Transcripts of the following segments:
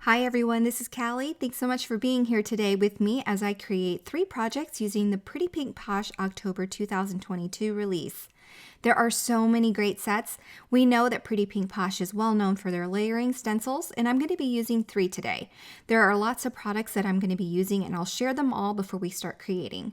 Hi everyone, this is Callie. Thanks so much for being here today with me as I create 3 projects using the Pretty Pink Posh October 2022 release. There are so many great sets. We know that Pretty Pink Posh is well known for their layering stencils, and I'm going to be using 3 today. There are lots of products that I'm going to be using, and I'll share them all before we start creating.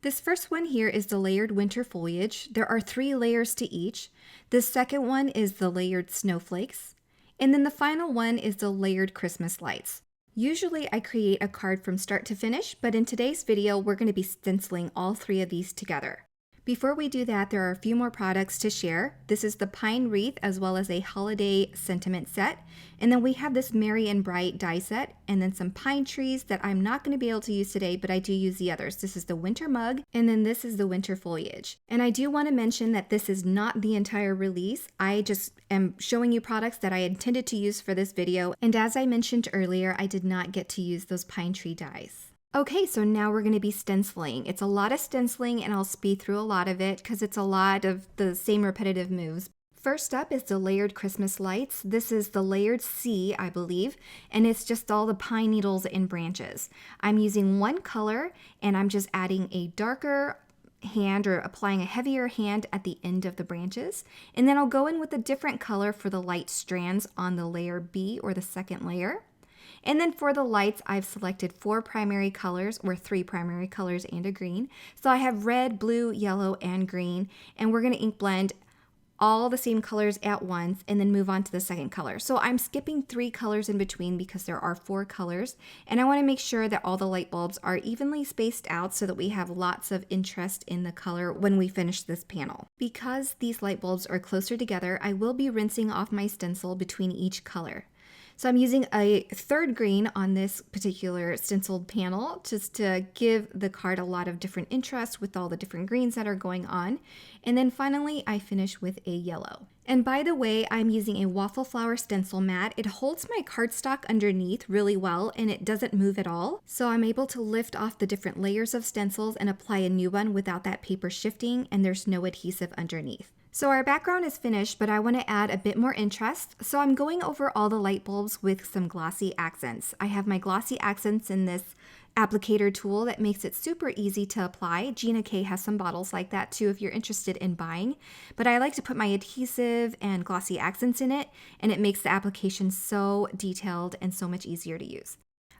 This first one here is the layered winter foliage. There are 3 layers to each. The second one is the layered snowflakes. And then the final one is the layered Christmas lights. Usually I create a card from start to finish, but in today's video, we're going to be stenciling all 3 of these together. Before we do that, there are a few more products to share. This is the Pine Wreath as well as a holiday sentiment set. And then we have this Merry and Bright die set and then some pine trees that I'm not going to be able to use today, but I do use the others. This is the winter mug and then this is the winter foliage. And I do want to mention that this is not the entire release. I just am showing you products that I intended to use for this video. And as I mentioned earlier, I did not get to use those pine tree dies. Okay, so now we're going to be stenciling. It's a lot of stenciling and I'll speed through a lot of it because it's a lot of the same repetitive moves. First up is the layered Christmas lights. This is the layered C, I believe, and it's just all the pine needles and branches. I'm using one color and I'm just adding a darker hand or applying a heavier hand at the end of the branches. And then I'll go in with a different color for the light strands on the layer B or the second layer. And then for the lights, I've selected 4 primary colors or 3 primary colors and a green. So I have red, blue, yellow, and green. And we're going to ink blend all the same colors at once and then move on to the second color. So I'm skipping 3 colors in between because there are 4 colors. And I want to make sure that all the light bulbs are evenly spaced out so that we have lots of interest in the color when we finish this panel. Because these light bulbs are closer together, I will be rinsing off my stencil between each color. So I'm using a 3rd green on this particular stenciled panel just to give the card a lot of different interest with all the different greens that are going on. And then finally, I finish with a yellow. And by the way, I'm using a waffle flower stencil mat. It holds my cardstock underneath really well and it doesn't move at all. So I'm able to lift off the different layers of stencils and apply a new one without that paper shifting, and there's no adhesive underneath. So our background is finished, but I want to add a bit more interest. So I'm going over all the light bulbs with some Glossy Accents. I have my Glossy Accents in this applicator tool that makes it super easy to apply. Gina K has some bottles like that too if you're interested in buying. But I like to put my adhesive and Glossy Accents in it, and it makes the application so detailed and so much easier to use.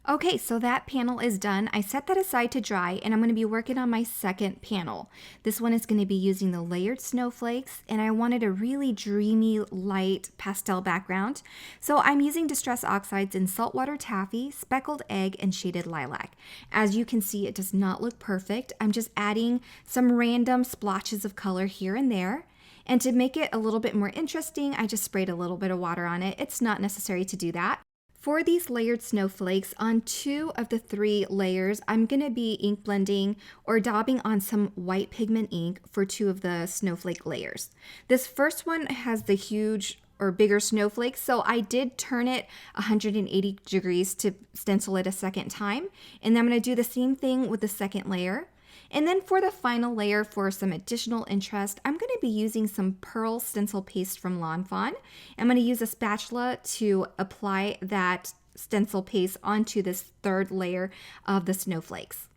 Okay, so that panel is done. I set that aside to dry and I'm going to be working on my second panel. This one is going to be using the layered snowflakes and I wanted a really dreamy light pastel background. So I'm using Distress Oxides in Saltwater Taffy, Speckled Egg, and Shaded Lilac. As you can see, it does not look perfect. I'm just adding some random splotches of color here and there. And to make it a little bit more interesting, I just sprayed a little bit of water on it. It's not necessary to do that. For these layered snowflakes, on 2 of the 3 layers, I'm going to be ink blending or daubing on some white pigment ink for 2 of the snowflake layers. This first one has the huge or bigger snowflakes, so I did turn it 180 degrees to stencil it a second time. And then I'm going to do the same thing with the second layer. And then for the final layer, for some additional interest, I'm going to be using some Pearl Stencil Paste from Lawn Fawn. I'm going to use a spatula to apply that stencil paste onto this 3rd layer of the snowflakes.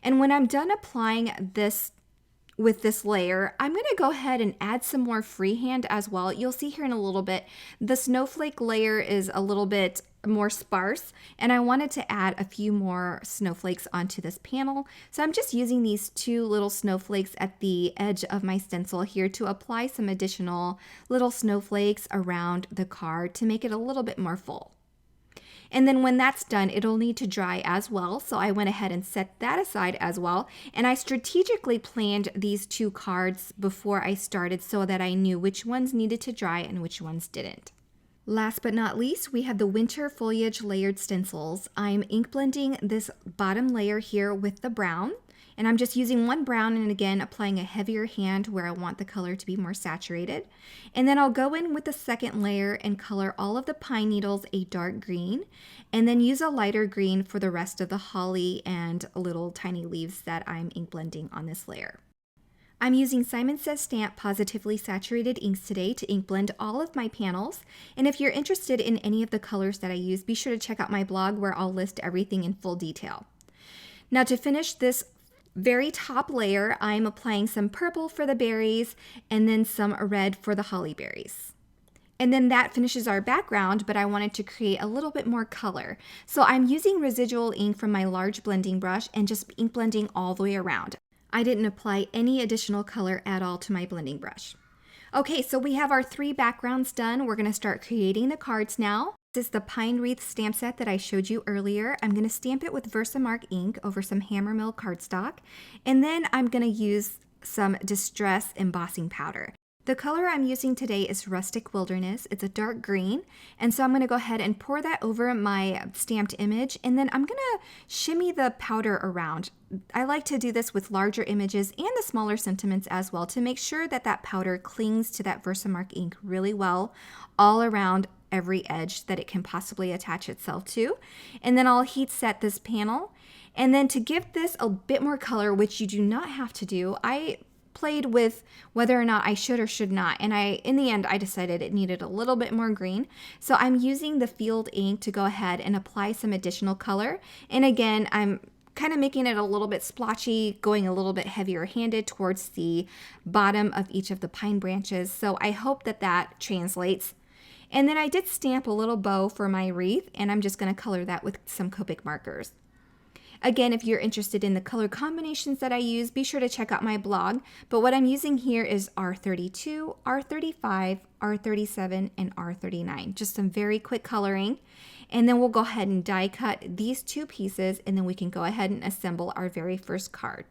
And when I'm done applying this with this layer, I'm going to go ahead and add some more freehand as well. You'll see here in a little bit, the snowflake layer is a little bit more sparse and I wanted to add a few more snowflakes onto this panel. So I'm just using these 2 little snowflakes at the edge of my stencil here to apply some additional little snowflakes around the card to make it a little bit more full. And then when that's done, it'll need to dry as well. So I went ahead and set that aside as well. And I strategically planned these 2 cards before I started so that I knew which ones needed to dry and which ones didn't. Last but not least, we have the winter foliage layered stencils. I'm ink blending this bottom layer here with the brown. And I'm just using one brown and again applying a heavier hand where I want the color to be more saturated. And then I'll go in with the second layer and color all of the pine needles a dark green and then use a lighter green for the rest of the holly and little tiny leaves that I'm ink blending on this layer. I'm using Simon Says Stamp Positively Saturated inks today to ink blend all of my panels. And if you're interested in any of the colors that I use, be sure to check out my blog where I'll list everything in full detail. Now to finish this very top layer, I'm applying some purple for the berries and then some red for the holly berries. And then that finishes our background, but I wanted to create a little bit more color. So I'm using residual ink from my large blending brush and just ink blending all the way around. I didn't apply any additional color at all to my blending brush. Okay, so we have our 3 backgrounds done. We're gonna start creating the cards now. This is the Pine Wreath stamp set that I showed you earlier. I'm gonna stamp it with Versamark ink over some Hammermill cardstock, and then I'm gonna use some Distress embossing powder. The color I'm using today is Rustic Wilderness. It's a dark green, and so I'm going to go ahead and pour that over my stamped image, and then I'm going to shimmy the powder around. I like to do this with larger images and the smaller sentiments as well to make sure that that powder clings to that Versamark ink really well all around every edge that it can possibly attach itself to. And then I'll heat set this panel, and then to give this a bit more color, which you do not have to do, I played with whether or not I should or should not, and in the end I decided it needed a little bit more green, so I'm using the field ink to go ahead and apply some additional color. And again, I'm kind of making it a little bit splotchy, going a little bit heavier handed towards the bottom of each of the pine branches, so I hope that that translates. And then I did stamp a little bow for my wreath, and I'm just going to color that with some Copic markers. Again, if you're interested in the color combinations that I use, be sure to check out my blog. But what I'm using here is R32, R35, R37, and R39. Just some very quick coloring. And then we'll go ahead and die cut these 2 pieces, and then we can go ahead and assemble our very first card.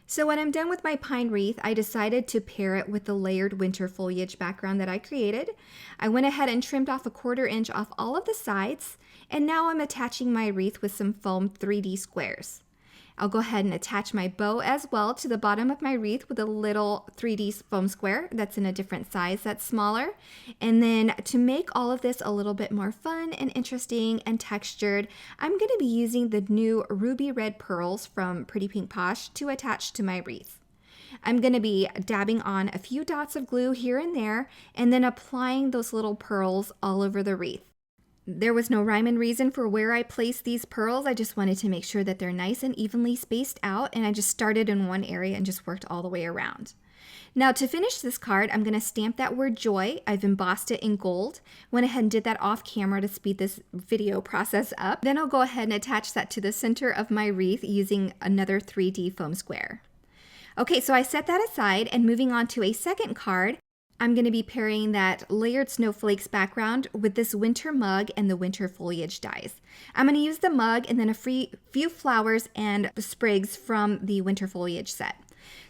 So when I'm done with my pine wreath, I decided to pair it with the layered winter foliage background that I created. I went ahead and trimmed off a 1/4 inch off all of the sides, and now I'm attaching my wreath with some foam 3D squares. I'll go ahead and attach my bow as well to the bottom of my wreath with a little 3D foam square that's in a different size that's smaller. And then to make all of this a little bit more fun and interesting and textured, I'm going to be using the new ruby red pearls from Pretty Pink Posh to attach to my wreath. I'm going to be dabbing on a few dots of glue here and there, and then applying those little pearls all over the wreath. There was no rhyme and reason for where I placed these pearls. I just wanted to make sure that they're nice and evenly spaced out, and I just started in one area and just worked all the way around. Now to finish this card, I'm going to stamp that word joy. I've embossed it in gold. Went ahead and did that off camera to speed this video process up. Then I'll go ahead and attach that to the center of my wreath using another 3D foam square. Okay, so I set that aside, and moving on to a second card, I'm going to be pairing that layered snowflakes background with this winter mug and the winter foliage dies. I'm going to use the mug and then a few flowers and sprigs from the winter foliage set.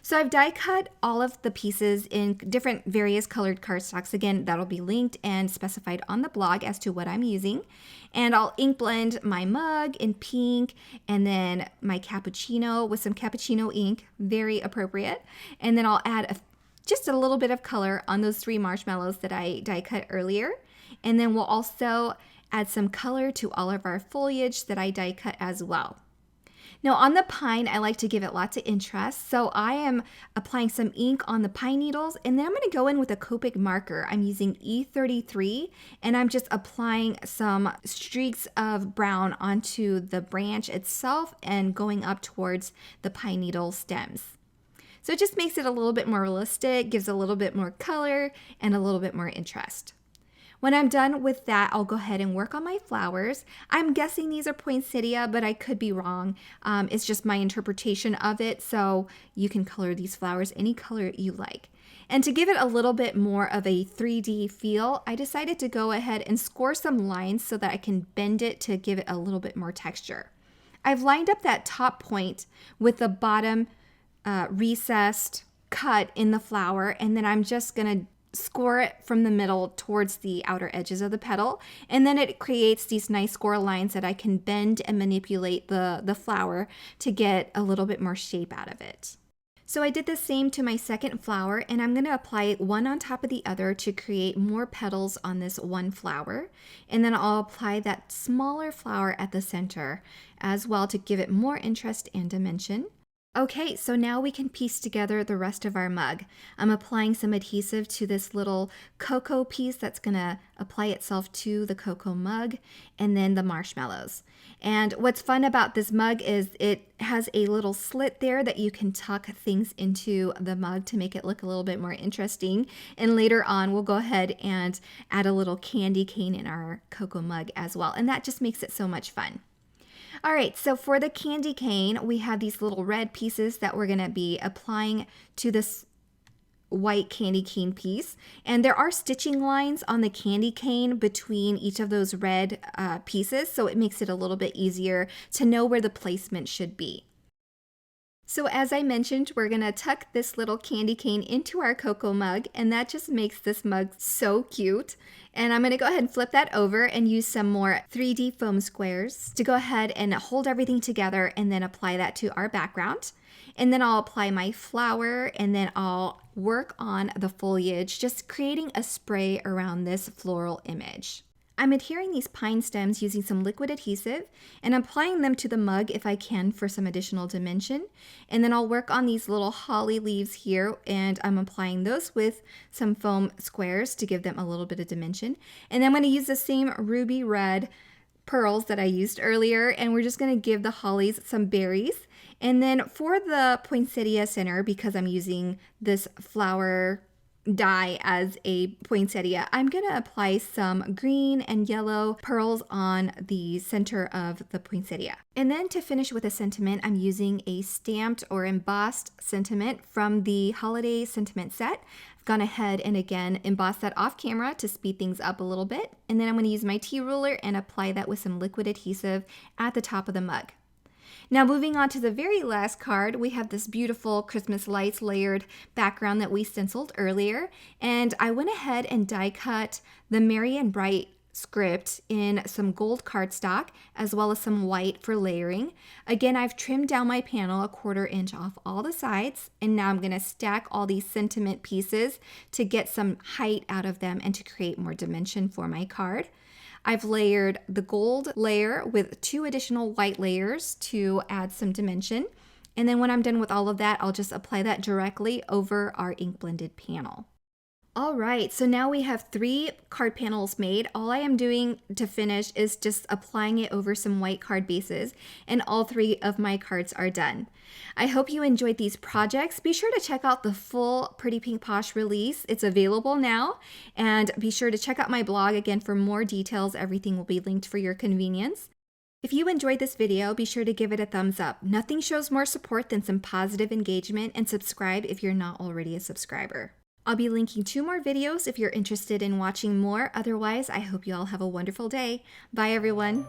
So I've die cut all of the pieces in different various colored cardstocks. Again, that'll be linked and specified on the blog as to what I'm using. And I'll ink blend my mug in pink, and then my cappuccino with some cappuccino ink, very appropriate. And then I'll add just a little bit of color on those 3 marshmallows that I die cut earlier. And then we'll also add some color to all of our foliage that I die cut as well. Now on the pine, I like to give it lots of interest, so I am applying some ink on the pine needles, and then I'm going to go in with a Copic marker. I'm using E33, and I'm just applying some streaks of brown onto the branch itself and going up towards the pine needle stems. So it just makes it a little bit more realistic, gives a little bit more color and a little bit more interest. When I'm done with that, I'll go ahead and work on my flowers. I'm guessing these are poinsettia, but I could be wrong. It's just my interpretation of it, so you can color these flowers any color you like. And to give it a little bit more of a 3D feel, I decided to go ahead and score some lines so that I can bend it to give it a little bit more texture. I've lined up that top point with the bottom recessed cut in the flower, and then I'm just gonna score it from the middle towards the outer edges of the petal, and then it creates these nice score lines that I can bend and manipulate the flower to get a little bit more shape out of it. So I did the same to my second flower, and I'm going to apply one on top of the other to create more petals on this one flower, and then I'll apply that smaller flower at the center as well to give it more interest and dimension. Okay, so now we can piece together the rest of our mug. I'm applying some adhesive to this little cocoa piece that's gonna apply itself to the cocoa mug, and then the marshmallows. And what's fun about this mug is it has a little slit there that you can tuck things into the mug to make it look a little bit more interesting. And later on, we'll go ahead and add a little candy cane in our cocoa mug as well. And that just makes it so much fun. All right, so for the candy cane, we have these little red pieces that we're gonna be applying to this white candy cane piece. And there are stitching lines on the candy cane between each of those red pieces, so it makes it a little bit easier to know where the placement should be. So as I mentioned, we're gonna tuck this little candy cane into our cocoa mug, and that just makes this mug so cute. And I'm gonna go ahead and flip that over and use some more 3D foam squares to go ahead and hold everything together and then apply that to our background. And then I'll apply my flower, and then I'll work on the foliage, just creating a spray around this floral image. I'm adhering these pine stems using some liquid adhesive and applying them to the mug if I can for some additional dimension. And then I'll work on these little holly leaves here, and I'm applying those with some foam squares to give them a little bit of dimension. And then I'm going to use the same ruby red pearls that I used earlier, and we're just going to give the hollies some berries. And then for the poinsettia center, because I'm using this flower die as a poinsettia, I'm going to apply some green and yellow pearls on the center of the poinsettia. And then to finish with a sentiment, I'm using a stamped or embossed sentiment from the holiday sentiment set. I've gone ahead and again embossed that off camera to speed things up a little bit. And then I'm going to use my tea ruler and apply that with some liquid adhesive at the top of the mug. Now moving on to the very last card, we have this beautiful Christmas lights layered background that we stenciled earlier. And I went ahead and die cut the Merry and Bright script in some gold cardstock as well as some white for layering. Again, I've trimmed down my panel 1/4 inch off all the sides, and now I'm going to stack all these sentiment pieces to get some height out of them and to create more dimension for my card. I've layered the gold layer with 2 additional white layers to add some dimension. And then when I'm done with all of that, I'll just apply that directly over our ink blended panel. All right, so now we have 3 card panels made. All I am doing to finish is just applying it over some white card bases, and all 3 of my cards are done. I hope you enjoyed these projects. Be sure to check out the full Pretty Pink Posh release. It's available now, and be sure to check out my blog again for more details. Everything will be linked for your convenience. If you enjoyed this video, be sure to give it a thumbs up. Nothing shows more support than some positive engagement, and subscribe if you're not already a subscriber. I'll be linking 2 more videos if you're interested in watching more. Otherwise, I hope you all have a wonderful day. Bye, everyone.